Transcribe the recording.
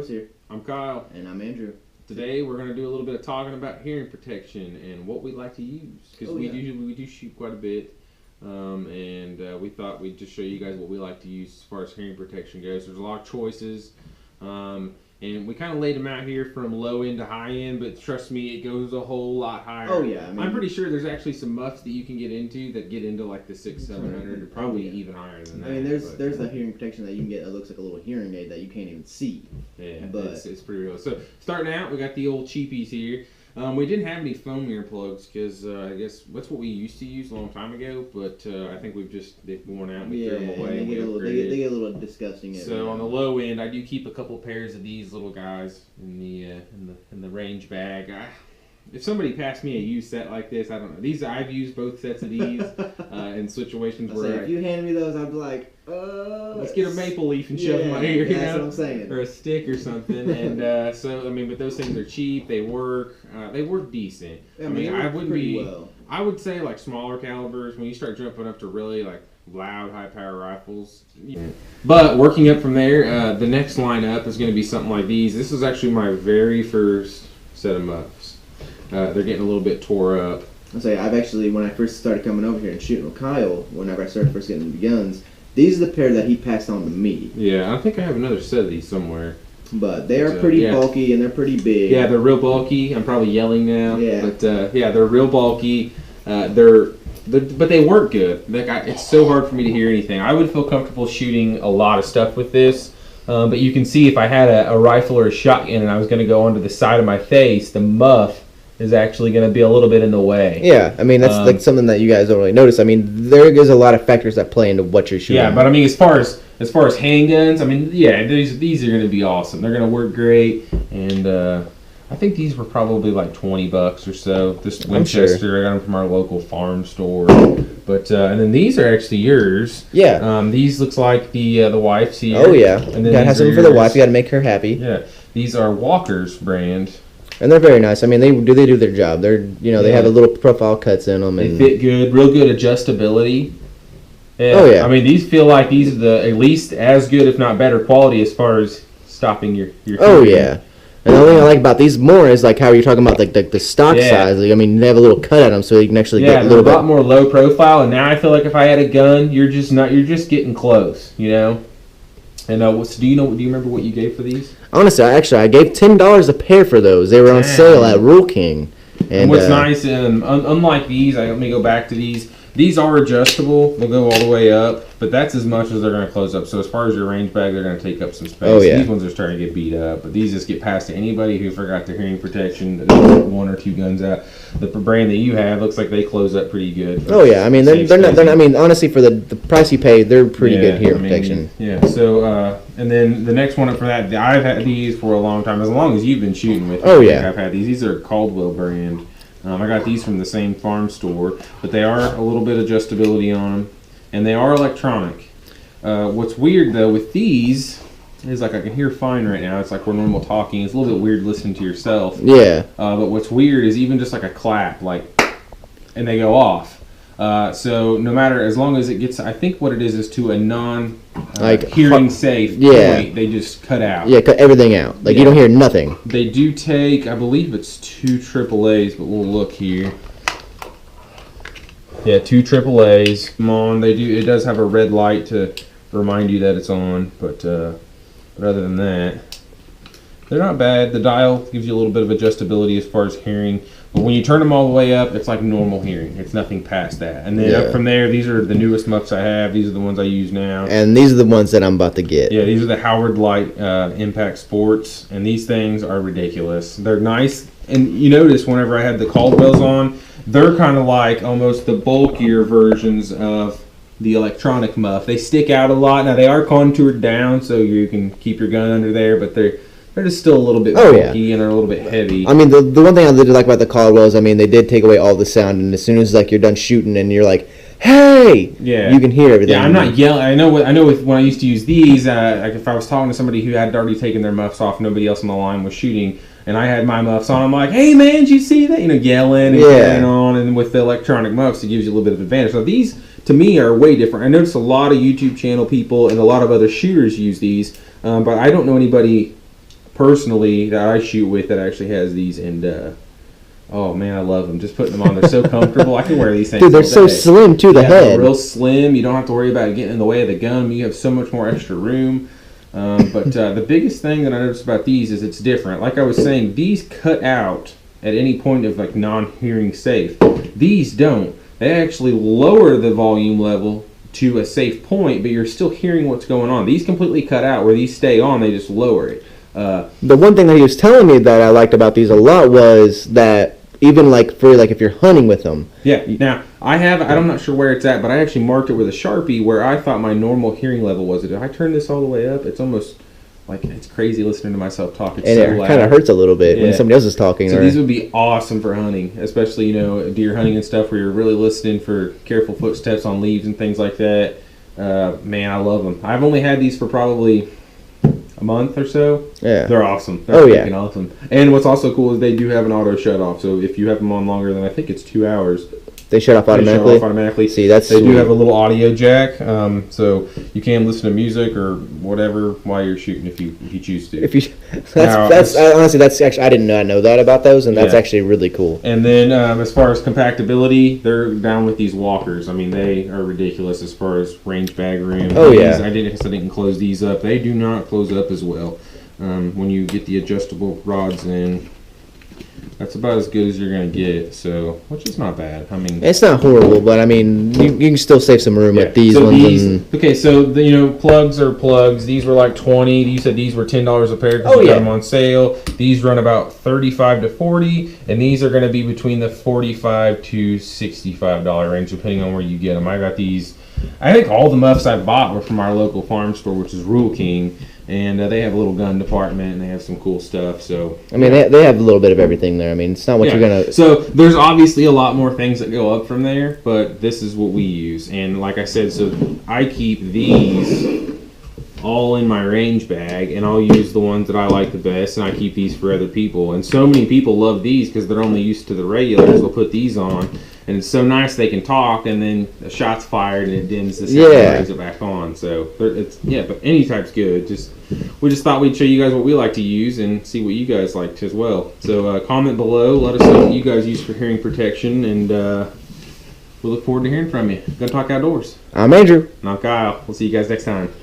Forrest here. I'm Kyle. And I'm Andrew. Today we're going to do a little bit of talking about hearing protection and what we like to use. Because we do shoot quite a bit. And we thought we'd just show you guys what we like to use as far as hearing protection goes. There's a lot of choices. And we kind of laid them out here from low end to high end, but trust me, it goes a whole lot higher. Oh yeah, I'm pretty sure there's actually some muffs that you can get into that get into like the 600-700, or probably even higher than that. I mean, there's the hearing protection that you can get that looks like a little hearing aid that you can't even see. Yeah, but it's pretty real. So starting out, we got the old cheapies here. We didn't have any foam earplugs because I guess that's what we used to use a long time ago, but I think they've worn out and we threw them away. They get a little disgusting. So on the low end, I do keep a couple pairs of these little guys in the range bag. If somebody passed me a used set like this, I don't know. I've used both sets of these in situations where if you handed me those, I'd be like, let's get a maple leaf and shove in my ear, that's what I'm saying, or a stick or something. And so I mean, but those things are cheap. They work decent. I mean I would say like smaller calibers. When you start jumping up to really like loud, high power rifles. But working up from there, the next lineup is going to be something like these. This is actually my very first set of muffs. They're getting a little bit tore up. I've actually, when I first started coming over here and shooting with Kyle, whenever I started first getting into guns, these are the pair that he passed on to me. Yeah, I think I have another set of these somewhere. But they are pretty bulky and they're pretty big. Yeah, they're real bulky. I'm probably yelling now. Yeah. But they're real bulky. But they work good. It's so hard for me to hear anything. I would feel comfortable shooting a lot of stuff with this. But you can see if I had a rifle or a shotgun and I was going to go onto the side of my face, the muff is actually going to be a little bit in the way. Yeah, I mean, that's like something that you guys don't really notice. I mean, there is a lot of factors that play into what you're shooting. Yeah, but I mean, as far as handguns, I mean, yeah, these are going to be awesome. They're going to work great, and I think these were probably like $20 or so. This Winchester, I got them from our local farm store. But and then these are actually yours. Yeah. These looks like the wife's here. Oh yeah. And then you gotta have something for the wife. You gotta make her happy. Yeah. These are Walker's brand. And they're very nice. I mean, they do their job. They're they have a little profile cuts in them. And they fit good, real good adjustability. Yeah. Oh yeah. I mean, these feel like these are at least as good, if not better, quality as far as stopping your. Oh yeah. And the only thing I like about these more is like how you're talking about like the stock size. Like, I mean, they have a little cut at them, so you can actually get a little bit. Yeah, a lot more low profile. And now I feel like if I had a gun, you're just getting close, you know. And do you remember what you gave for these? Honestly, I gave $10 a pair for those. They were on sale at Rule King. And what's nice, unlike these, let me go back to these. These are adjustable. They'll go all the way up, but that's as much as they're going to close up. So as far as your range bag, they're going to take up some space. Oh, yeah. These ones are starting to get beat up, but these just get past to anybody who forgot their hearing protection. One or two guns out. The brand that you have looks like they close up pretty good. Oh yeah, I mean they're not. I mean honestly, for the price you pay, they're pretty good hearing protection. Yeah. So and then the next one up for that, I've had these for a long time, as long as you've been shooting with me. Oh yeah, I've had these. These are Caldwell brand. I got these from the same farm store, but they are a little bit adjustability on them, and they are electronic. What's weird though with these is like I can hear fine right now. It's like we're normal talking. It's a little bit weird listening to yourself. Yeah. But what's weird is even just like a clap, and they go off. So no matter, as long as it gets, I think what it is to a non hearing safe point, they just cut out. Yeah, cut everything out. You don't hear nothing. They do take, I believe it's 2 AAAs, but we'll look here. Yeah, 2 AAAs. Come on, it does have a red light to remind you that it's on, but other than that, they're not bad. The dial gives you a little bit of adjustability as far as hearing. But when you turn them all the way up, it's like normal hearing. It's nothing past that. And then up from there, these are the newest muffs I have. These are the ones I use now. And these are the ones that I'm about to get. Yeah, these are the Howard Light Impact Sports. And these things are ridiculous. They're nice. And you notice whenever I had the Caldwells on, they're kind of like almost the bulkier versions of the electronic muff. They stick out a lot. Now, they are contoured down, so you can keep your gun under there, but they're just still a little bit bulky and they're a little bit heavy. I mean, the one thing I did like about the Caldwells, I mean, they did take away all the sound, and as soon as you're done shooting and you're like, hey, you can hear everything. Yeah, I'm not yelling. I know when I used to use these, like if I was talking to somebody who had already taken their muffs off, nobody else on the line was shooting, and I had my muffs on, I'm like, hey man, did you see that? Yelling and carrying on, and with the electronic muffs, it gives you a little bit of advantage. So these, to me, are way different. I notice a lot of YouTube channel people and a lot of other shooters use these, but I don't know anybody personally that I shoot with that actually has these, and oh man, I love them. Just putting them on, they're so comfortable. I can wear these things. Dude, they're all so day. slim too. The head, they're real slim. You don't have to worry about getting in the way of the gun. You have so much more extra room. But the biggest thing that I noticed about these is it's different. Like I was saying, these cut out at any point of like non-hearing safe. These don't. They actually lower the volume level to a safe point, but you're still hearing what's going on. These completely cut out. Where these stay on, they just lower it. The one thing that he was telling me that I liked about these a lot was that even like for like if you're hunting with them. Yeah. Now I'm not sure where it's at, but I actually marked it with a Sharpie where I thought my normal hearing level was. If I turn this all the way up, it's almost like it's crazy listening to myself talk. It's and so it kind of hurts a little bit when somebody else is talking. So these would be awesome for hunting, especially deer hunting and stuff where you're really listening for careful footsteps on leaves and things like that. Man, I love them. I've only had these for probably a month or so. Yeah, they're awesome. They're freaking awesome. And what's also cool is they do have an auto shut off. So if you have them on longer than I think it's 2 hours, they shut off automatically. See, that's they sweet. do have a little audio jack, so you can listen to music or whatever while you're shooting if you choose to. Honestly, that's actually I did not know that about those, and that's actually really cool. And then as far as compactability, they're down with these walkers. I mean, they are ridiculous as far as range bag room. Oh yeah, I didn't close these up. They do not close up as well. When you get the adjustable rods in. That's about as good as you're going to get, so which is not bad. I mean, it's not horrible, but I mean, you can still save some room with these ones. Okay, so plugs are plugs. These were like $20. You said these were $10 a pair because you got them on sale. These run about $35 to $40, and these are going to be between the $45 to $65 range, depending on where you get them. I got these. I think all the muffs I bought were from our local farm store, which is Rule King. And they have a little gun department, and they have some cool stuff. So I mean, they have a little bit of everything there. I mean, it's not what you're gonna. So there's obviously a lot more things that go up from there, but this is what we use. And like I said, so I keep these all in my range bag, and I'll use the ones that I like the best, and I keep these for other people. And so many people love these because they're only used to the regulars. They'll put these on, and it's so nice they can talk, and then a shot's fired and it dims the sound and brings it back on. So but any type's good. We just thought we'd show you guys what we like to use and see what you guys liked as well. So comment below, let us know what you guys use for hearing protection, and we look forward to hearing from you. Gun Talk Outdoors. I'm Andrew. And I'm Kyle. We'll see you guys next time.